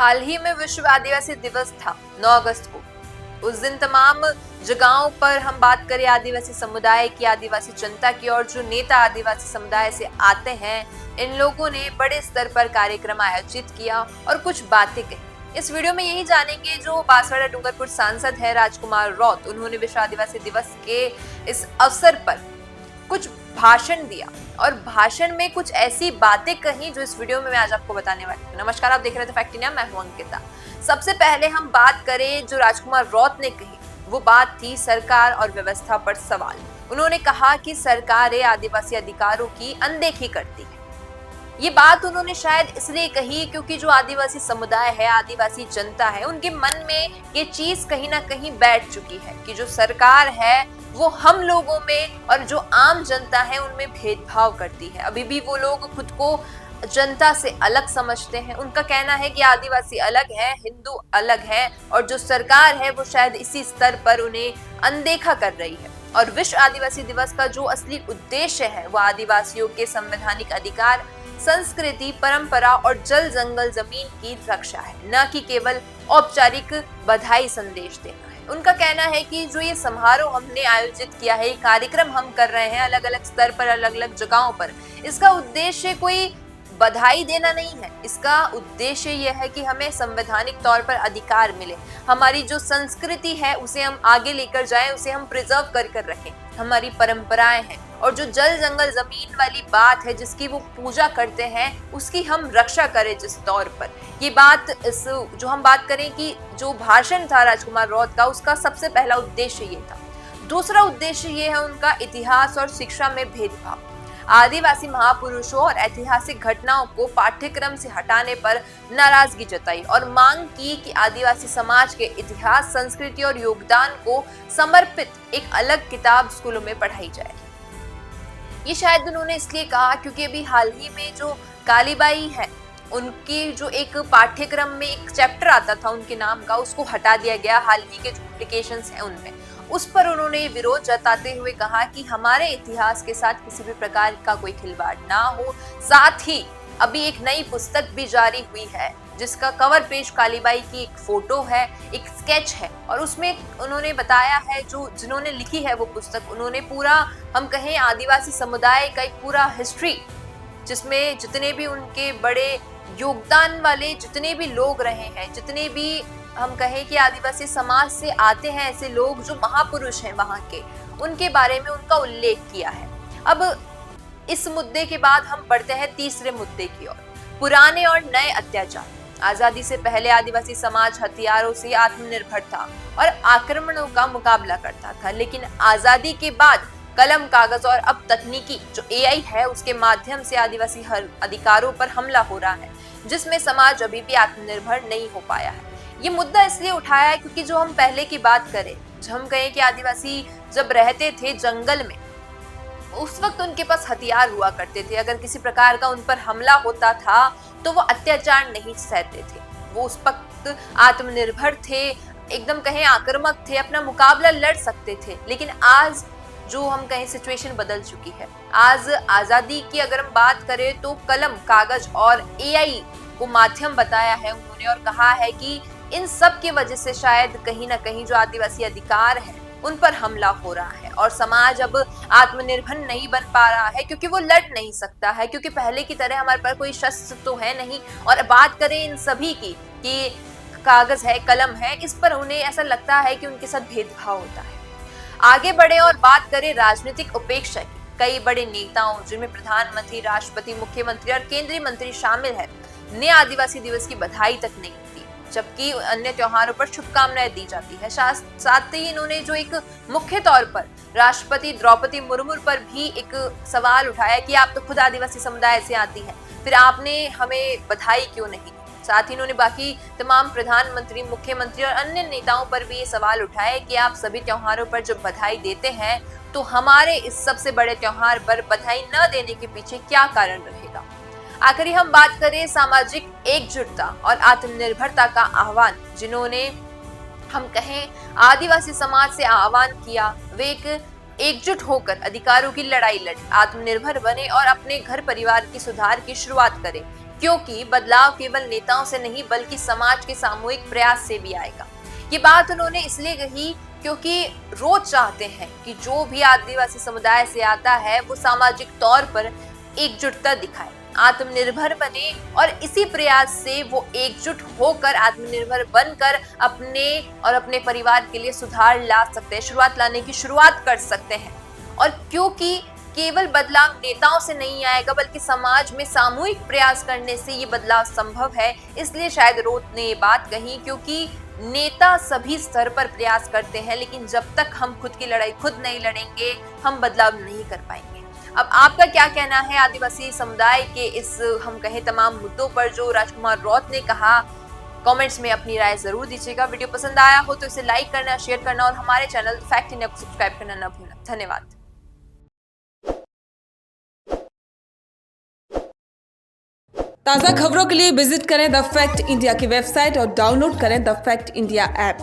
हाल ही में विश्व आदिवासी दिवस था 9 अगस्त को। उस दिन तमाम जगहों पर हम बात करें आदिवासी समुदाय की, आदिवासी जनता की, और जो नेता आदिवासी समुदाय से आते हैं, इन लोगों ने बड़े स्तर पर कार्यक्रम आयोजित किया और कुछ बातें कही। इस वीडियो में यही जानेंगे जो बांसवाड़ा डूंगरपुर सांसद है राजकुमार रौत, उन्होंने विश्व आदिवासी दिवस के इस अवसर पर कुछ भाषण दिया और भाषण में कुछ ऐसी बातें कही जो इस वीडियो में मैं आज आपको बताने वाली हूँ। नमस्कार, आप देख रहे थे फैक्ट इंडिया, मैं हूं अंकिता। सबसे पहले हम बात करें जो राजकुमार रौत ने कही, वो बात थी सरकार और व्यवस्था पर सवाल। उन्होंने कहा कि सरकारें आदिवासी अधिकारों की अनदेखी करती है। ये बात उन्होंने शायद इसलिए कही क्योंकि जो आदिवासी समुदाय है, आदिवासी जनता है, उनके मन में ये चीज कहीं ना कहीं बैठ चुकी है कि जो सरकार है वो हम लोगों में और जो आम जनता है उनमें भेदभाव करती है। अभी भी वो लोग खुद को जनता से अलग समझते हैं। उनका कहना है कि आदिवासी अलग है, हिंदू अलग है, और जो सरकार है वो शायद इसी स्तर पर उन्हें अनदेखा कर रही है। और विश्व आदिवासी दिवस का जो असली उद्देश्य है वो आदिवासियों के संवैधानिक अधिकार, संस्कृति, परंपरा और जल जंगल जमीन की रक्षा है, न कि केवल औपचारिक बधाई संदेश देना है। उनका कहना है कि जो ये समारोह हमने आयोजित किया है, ये कार्यक्रम हम कर रहे हैं अलग अलग स्तर पर, अलग अलग जगहों पर, इसका उद्देश्य कोई बधाई देना नहीं है। इसका उद्देश्य यह है कि हमें संवैधानिक तौर पर अधिकार मिले, हमारी जो संस्कृति है उसे हम आगे लेकर जाएं, उसे हम प्रिजर्व कर रखें, हमारी परंपराएं हैं, और जो जल जंगल जमीन वाली बात है जिसकी वो पूजा करते हैं उसकी हम रक्षा करें जिस तौर पर। ये बात इस जो हम बात करें कि जो भाषण था राजकुमार रौत का, उसका सबसे पहला उद्देश्य ये था। दूसरा उद्देश्य ये है उनका इतिहास और शिक्षा में भेदभाव। आदिवासी महापुरुषों और ऐतिहासिक घटनाओं को पाठ्यक्रम से हटाने पर नाराजगी जताई और मांग की कि आदिवासी समाज के इतिहास, संस्कृति और योगदान को समर्पित एक अलग किताब स्कूलों में पढ़ाई जाए। ये शायद उन्होंने इसलिए कहा क्योंकि अभी हाल ही में जो कालीबाई है, उनकी जो एक पाठ्यक्रम में एक चैप्टर आता था उनके नाम का, उसको हटा दिया गया। हाल ही के जो पब्लिकेशंस हैं उनमें उस पर उन्होंने विरोध जताते हुए कहा कि हमारे इतिहास के साथ किसी भी प्रकार का कोई खिलवाड़ ना हो। साथ ही अभी एक नई पुस्तक भी जारी हुई है जिसका कवर पेज कालीबाई की एक फोटो है, एक स्केच है, और उसमें उन्होंने बताया है, जो जिन्होंने लिखी है वो पुस्तक, उन्होंने पूरा हम कहें आदिवासी समुदाय का एक पूरा हिस्ट्री, जिसमें जितने भी उनके बड़े योगदान वाले जितने भी लोग रहे हैं, जितने भी हम कहें कि आदिवासी समाज से आते हैं ऐसे लोग जो महापुरुष हैं वहां के, उनके बारे में उनका उल्लेख किया है। अब इस मुद्दे के बाद हम बढ़ते हैं तीसरे मुद्दे की ओर, पुराने और नए अत्याचार। आजादी से पहले आदिवासी समाज हथियारों से आत्मनिर्भर था और आक्रमणों का मुकाबला करता था, लेकिन आजादी के बाद कलम, कागज और अब तकनीकी जो एआई है उसके माध्यम से आदिवासी अधिकारों पर हमला हो रहा है, जिसमें समाज अभी भी आत्मनिर्भर नहीं हो पाया है। ये मुद्दा इसलिए उठाया है क्योंकि जो हम पहले की बात करें, जो हम कहें कि आदिवासी जब रहते थे जंगल में, उस वक्त उनके पास हथियार हुआ करते थे। अगर किसी प्रकार का उन पर हमला होता था तो वो अत्याचार नहीं सहते थे, वो उस वक्त आत्मनिर्भर थे, एकदम कहें आक्रामक थे, अपना मुकाबला लड़ सकते थे। लेकिन आज जो हम कहें सिचुएशन बदल चुकी है। आज आजादी की अगर हम बात करें तो कलम, कागज और एआई को माध्यम बताया है उन्होंने, और कहा है कि इन सब की वजह से शायद कहीं ना कहीं जो आदिवासी अधिकार है उन पर हमला हो रहा है और समाज अब आत्मनिर्भर नहीं बन पा रहा है क्योंकि वो लड़ नहीं सकता है, क्योंकि पहले की तरह हमारे पास कोई शस्त्र तो है नहीं। और बात करें इन सभी की कि कागज है, कलम है, इस पर उन्हें ऐसा लगता है कि उनके साथ भेदभाव होता है। आगे बढ़े और बात करें राजनीतिक उपेक्षा की। कई बड़े नेताओं, जिनमें प्रधानमंत्री, राष्ट्रपति, मुख्यमंत्री और केंद्रीय मंत्री शामिल है, ने आदिवासी दिवस की बधाई तक नहीं दी, जबकि अन्य त्योहारों पर शुभकामनाएं दी जाती है। साथ ही इन्होंने जो एक मुख्य तौर पर राष्ट्रपति द्रौपदी मुर्मू पर भी एक सवाल उठाया कि आप तो खुद आदिवासी समुदाय से आती हैं, फिर आपने हमें बधाई क्यों नहीं दी। साथ ही इन्होंने बाकी तमाम प्रधानमंत्री, मुख्यमंत्री और अन्य नेताओं पर भी ये सवाल उठाए कि आप सभी त्योहारों पर जब बधाई देते हैं तो हमारे इस सबसे बड़े त्योहार पर बधाई न देने के पीछे क्या कारण रहेगा। आखिरी हम बात करें सामाजिक एकजुटता और आत्मनिर्भरता का आह्वान, जिन्होंने हम कहें आदिवासी समाज से आह्वान किया, वे एक एकजुट होकर अधिकारों की लड़ाई लड़े, आत्मनिर्भर बने और अपने घर परिवार की सुधार की शुरुआत करें। क्योंकि बदलाव केवल नेताओं से नहीं बल्कि समाज के सामूहिक प्रयास से भी आएगा। ये बात उन्होंने इसलिए कही क्योंकि रोज चाहते हैं कि जो भी आदिवासी समुदाय से आता है वो सामाजिक तौर पर एकजुटता दिखाए, आत्मनिर्भर बने और इसी प्रयास से वो एकजुट होकर आत्मनिर्भर बनकर अपने और अपने परिवार के लिए सुधार ला सकते हैं, शुरुआत लाने की शुरुआत कर सकते हैं। और क्योंकि केवल बदलाव नेताओं से नहीं आएगा बल्कि समाज में सामूहिक प्रयास करने से ये बदलाव संभव है, इसलिए शायद रोत ने ये बात कही। क्योंकि नेता सभी स्तर पर प्रयास करते हैं लेकिन जब तक हम खुद की लड़ाई खुद नहीं लड़ेंगे हम बदलाव नहीं कर पाएंगे। अब आपका क्या कहना है आदिवासी समुदाय के इस हम कहें तमाम मुद्दों पर जो राजकुमार रौत ने कहा? कमेंट्स में अपनी राय जरूर दीजिएगा। वीडियो पसंद आया हो तो इसे लाइक करना, शेयर करना और हमारे चैनल फैक्ट इंडिया को सब्सक्राइब करना न भूलना। धन्यवाद। ताज़ा खबरों के लिए विजिट करें द फैक्ट इंडिया की वेबसाइट और डाउनलोड करें द फैक्ट इंडिया ऐप।